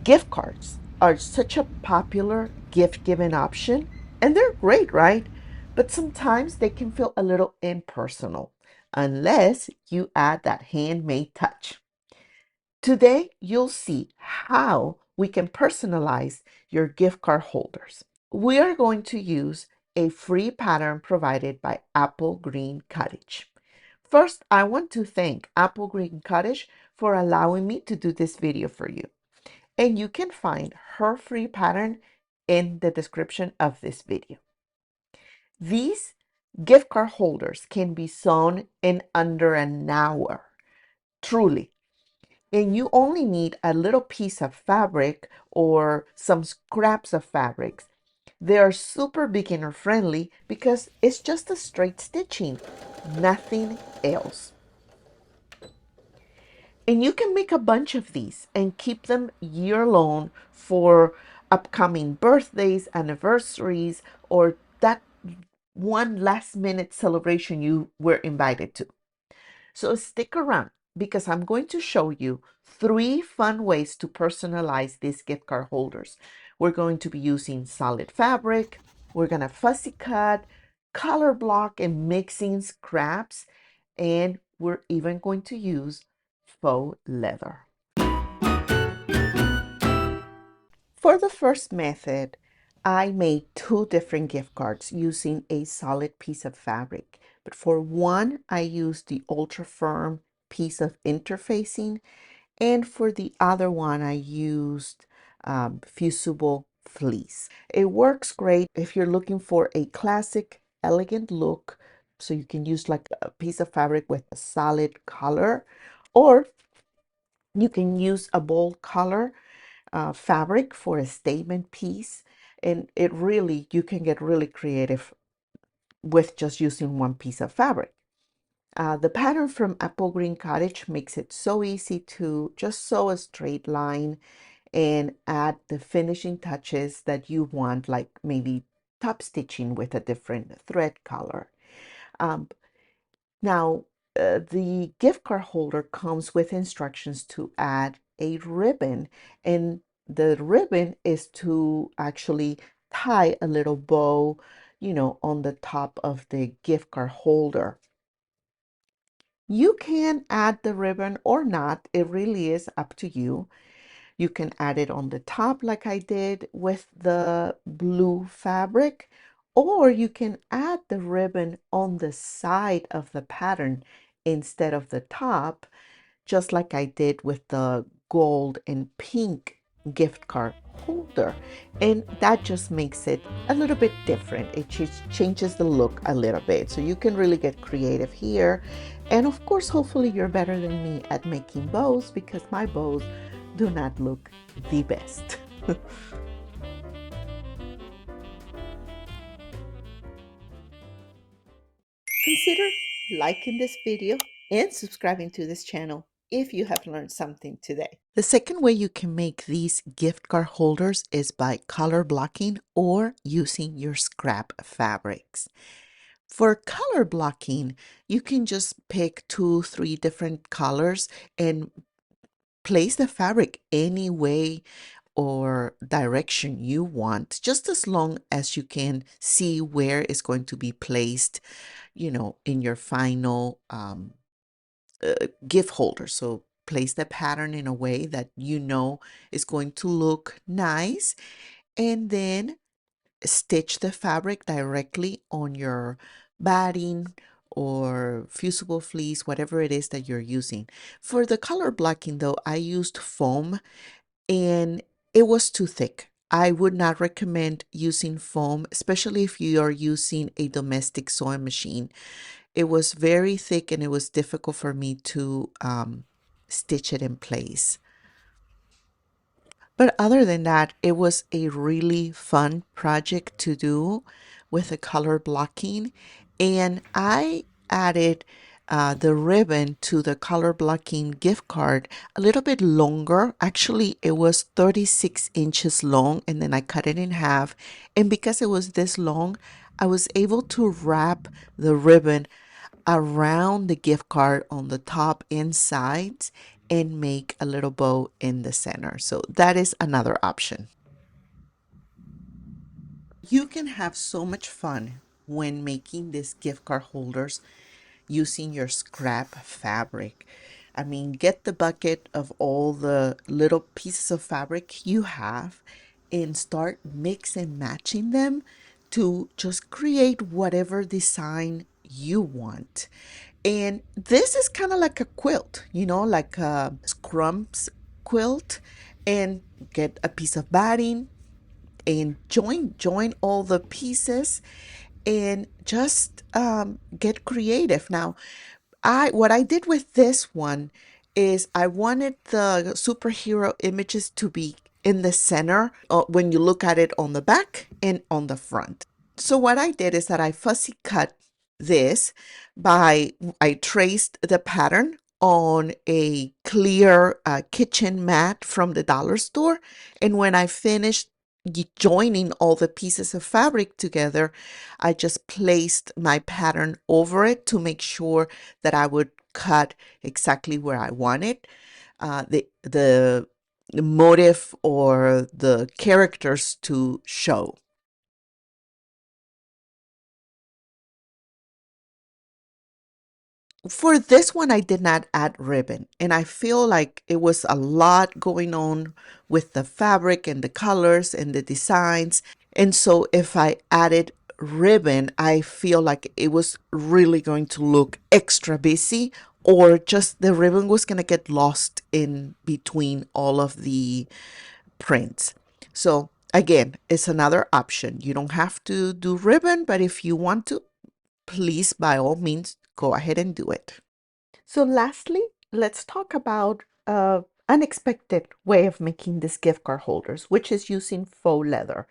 Gift cards are such a popular gift giving option, and they're great, right? But sometimes they can feel a little impersonal unless you add that handmade touch. Today, you'll see how we can personalize your gift card holders. We are going to use a free pattern provided by Apple Green Cottage. First, I want to thank Apple Green Cottage for allowing me to do this video for you. And you can find her free pattern in the description of this video. These gift card holders can be sewn in under an hour, truly. And you only need a little piece of fabric or some scraps of fabrics. They are super beginner friendly because it's just a straight stitching, nothing else. And you can make a bunch of these and keep them year long for upcoming birthdays, anniversaries, or that one last minute celebration you were invited to. So stick around because I'm going to show you 3 fun ways to personalize these gift card holders. We're going to be using solid fabric, we're going to fussy cut, color block, and mixing scraps, and we're even going to use faux leather. For the first method, I made 2 different gift cards using a solid piece of fabric. But for one, I used the ultra firm piece of interfacing, and for the other one, I used fusible fleece. It works great if you're looking for a classic, elegant look, so you can use like a piece of fabric with a solid color, or you can use a bold color fabric for a statement piece. And it really, you can get really creative with just using one piece of fabric. The pattern from Apple Green Cottage makes it so easy to just sew a straight line and add the finishing touches that you want, like maybe top stitching with a different thread color. Um, Now, the gift card holder comes with instructions to add a ribbon, and the ribbon is to actually tie a little bow, on the top of the gift card holder. You can add the ribbon or not, it really is up to you. You can add it on the top like I did with the blue fabric, or you can add the ribbon on the side of the pattern instead of the top, just like I did with the gold and pink gift card holder. And that just makes it a little bit different. It changes the look a little bit. So you can really get creative here. And of course, hopefully you're better than me at making bows, because my bows do not look the best. Consider liking this video and subscribing to this channel if you have learned something today. The second way you can make these gift card holders is by color blocking or using your scrap fabrics. For color blocking, you can just pick 2, 3 different colors and place the fabric any way or direction you want, just as long as you can see where it's going to be placed, in your final gift holder. So place the pattern in a way that is going to look nice, and then stitch the fabric directly on your batting or fusible fleece, whatever it is that you're using. For the color blocking though, I used foam, and it was too thick. I would not recommend using foam, especially if you are using a domestic sewing machine. It was very thick and it was difficult for me to stitch it in place. But other than that, it was a really fun project to do with the color blocking. And I added the ribbon to the color blocking gift card a little bit longer. Actually, it was 36 inches long, and then I cut it in half. And because it was this long, I was able to wrap the ribbon around the gift card on the top and sides, and make a little bow in the center. So that is another option. You can have so much fun when making these gift card holders using your scrap fabric. I mean, get the bucket of all the little pieces of fabric you have and start mix and matching them to just create whatever design you want. And this is kind of like a quilt, like a scrumps quilt, and get a piece of batting and join all the pieces and just get creative. Now, what I did with this one is I wanted the superhero images to be in the center when you look at it on the back and on the front. So what I did is that I fussy cut this I traced the pattern on a clear kitchen mat from the dollar store. And when I finished joining all the pieces of fabric together, I just placed my pattern over it to make sure that I would cut exactly where I wanted the motive or the characters to show. For this one, I did not add ribbon, and I feel like it was a lot going on with the fabric and the colors and the designs. And so if I added ribbon, I feel like it was really going to look extra busy, or just the ribbon was going to get lost in between all of the prints. So again, it's another option. You don't have to do ribbon, but if you want to, please, by all means, go ahead and do it. So lastly, let's talk about unexpected way of making these gift card holders, which is using faux leather.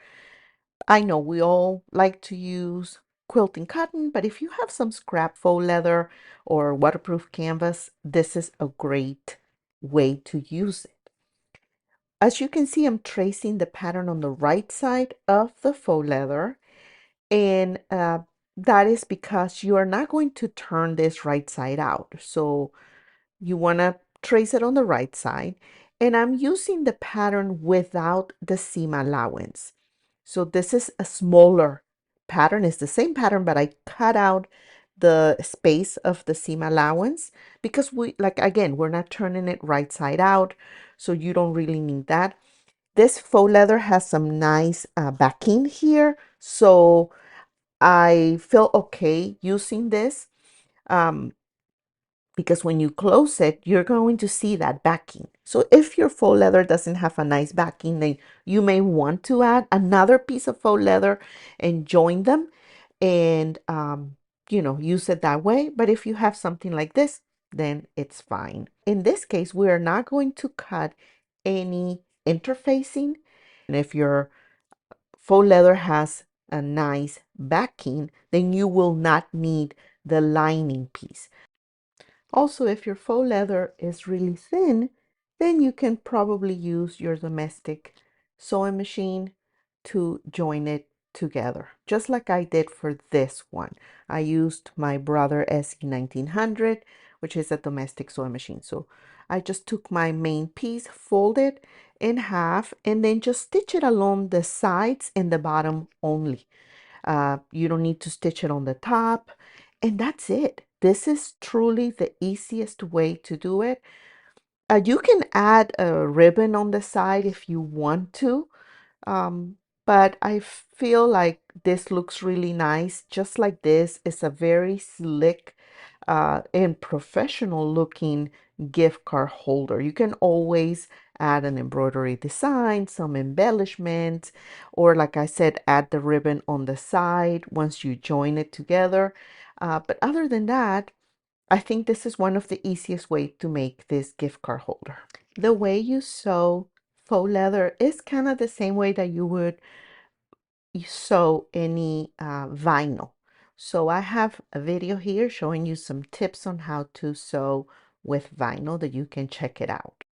I know we all like to use quilting cotton, but if you have some scrap faux leather or waterproof canvas, this is a great way to use it. As you can see, I'm tracing the pattern on the right side of the faux leather, and that is because you are not going to turn this right side out. So you want to trace it on the right side, and I'm using the pattern without the seam allowance. So this is a smaller pattern. It's the same pattern, but I cut out the space of the seam allowance because again, we're not turning it right side out, so you don't really need that. This faux leather has some nice backing here, so I feel okay using this. Um, because when you close it, you're going to see that backing. So if your faux leather doesn't have a nice backing, then you may want to add another piece of faux leather and join them and, use it that way. But if you have something like this, then it's fine. In this case, we are not going to cut any interfacing. And if your faux leather has a nice backing, then you will not need the lining piece. Also, if your faux leather is really thin, then you can probably use your domestic sewing machine to join it together, just like I did for this one. I used my Brother SE 1900, which is a domestic sewing machine. So I just took my main piece, folded in half, and then just stitch it along the sides and the bottom only. You don't need to stitch it on the top, and that's it. This is truly the easiest way to do it. You can add a ribbon on the side if you want to, um, but I feel like this looks really nice. Just like this, it's a very slick and professional looking gift card holder. You can always add an embroidery design, some embellishment, or like I said, add the ribbon on the side once you join it together. But other than that, I think this is one of the easiest way to make this gift card holder. The way you sew faux leather is kind of the same way that you would sew any vinyl. So I have a video here showing you some tips on how to sew with vinyl that you can check it out.